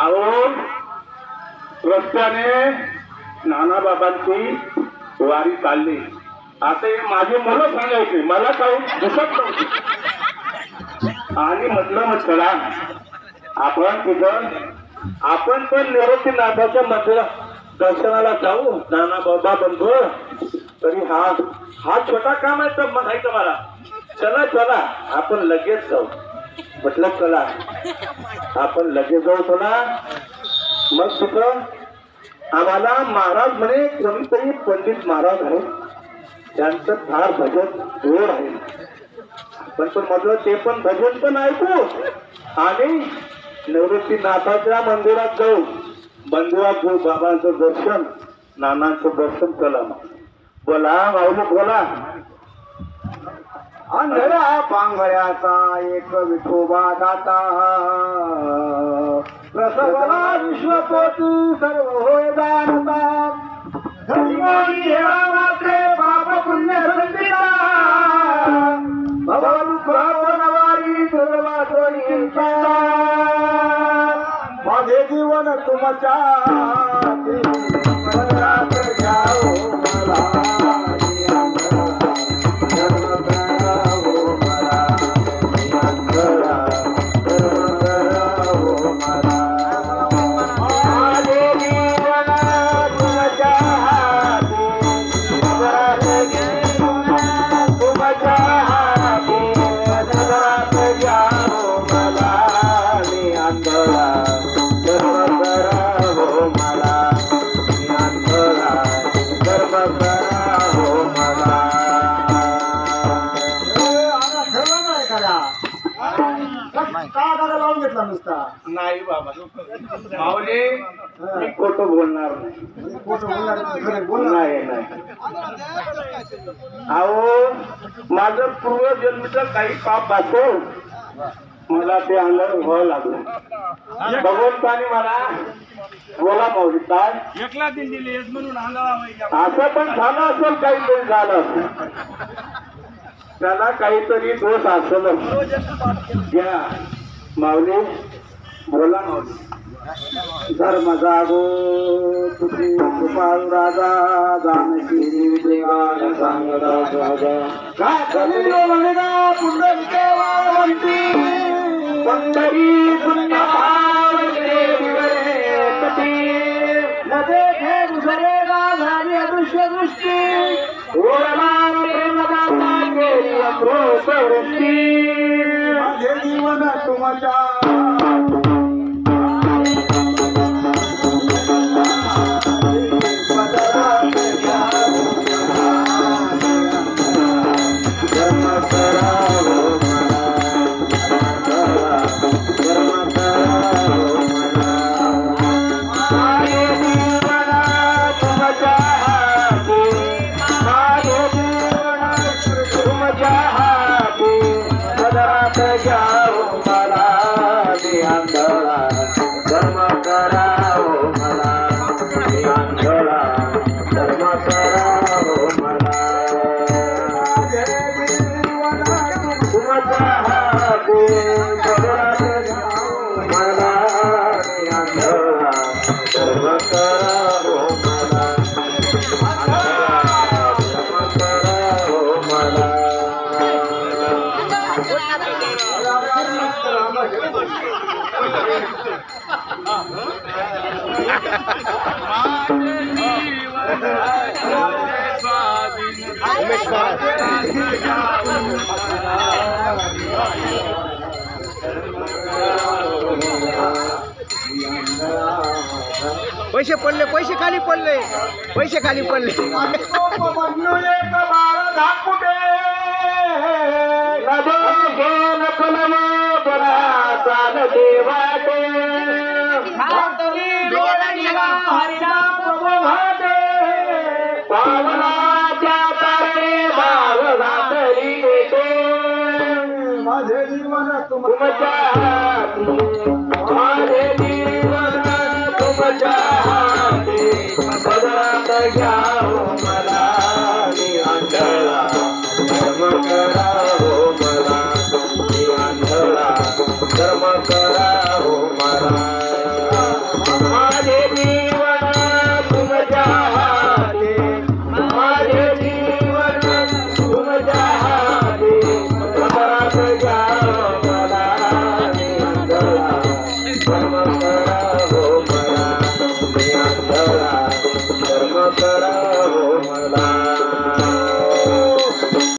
अहो रस्त्याने नानाबाबांची वारी चालली. आता हे माझे मुलं सांगायचे, मला काही दिसत नव्हते. आणि म्हटलं मग चला आपण तिथं आपण पण निवृत्तीनाथाच्या मंदिरात दर्शनाला जाऊ. नानाबाबा बंधू तरी हा छोटा काम आहे तर म्हणायचं मला. चला चला आपण लगेच जाऊ. म्हटलं चला आपण लगेच जाऊ. चला मग तिथं आम्हाला महाराज म्हणे कोणीतरी पंडित महाराज आहे, त्यांचं फार भजन जोर आहे. आपण पण म्हटलं ते पण भजन पण ऐकू आणि निवृत्तीनाथाच्या मंदिरात जाऊ. मंदिरात जाऊ, बाबांचं दर्शन, नानांचं दर्शन. चला बोला माऊली बोला. अंधरा पांघऱ्याचा एक विठोबा दाता, प्रसवला विश्वपोती सर्व होय जाणता. मात्रे पाप पुण्य संचिता, भवनवारी दुर्वा सोयींचा. माझे जीवन तुमच्या जाओ मला. नाही बाबा माऊली मी खोटं बोलणार नाही. नाही अहो माझं पूर्वजन्मीचं काही पाप असेल मला ते अंगावर व्हावं लागलं. भगवंताने मला बोला माऊली काय एकला दिन दिली म्हणून असं पण झालं असेल, काहीतरी झालं असेल, त्याला काहीतरी दोष असेल. घ्या माऊली बोला माऊली. धर्म जागो तुझी कृपाळू राजा, जानकी देवाला सांग राजा. पंढरी नदे थे दुसरे झाली अदृश्य दृष्टी, माझे जीवन तुमच्या पैसे पडले, पैसे खाली पडले, पैसे खाली पडले. माझे जीवन तुमच्या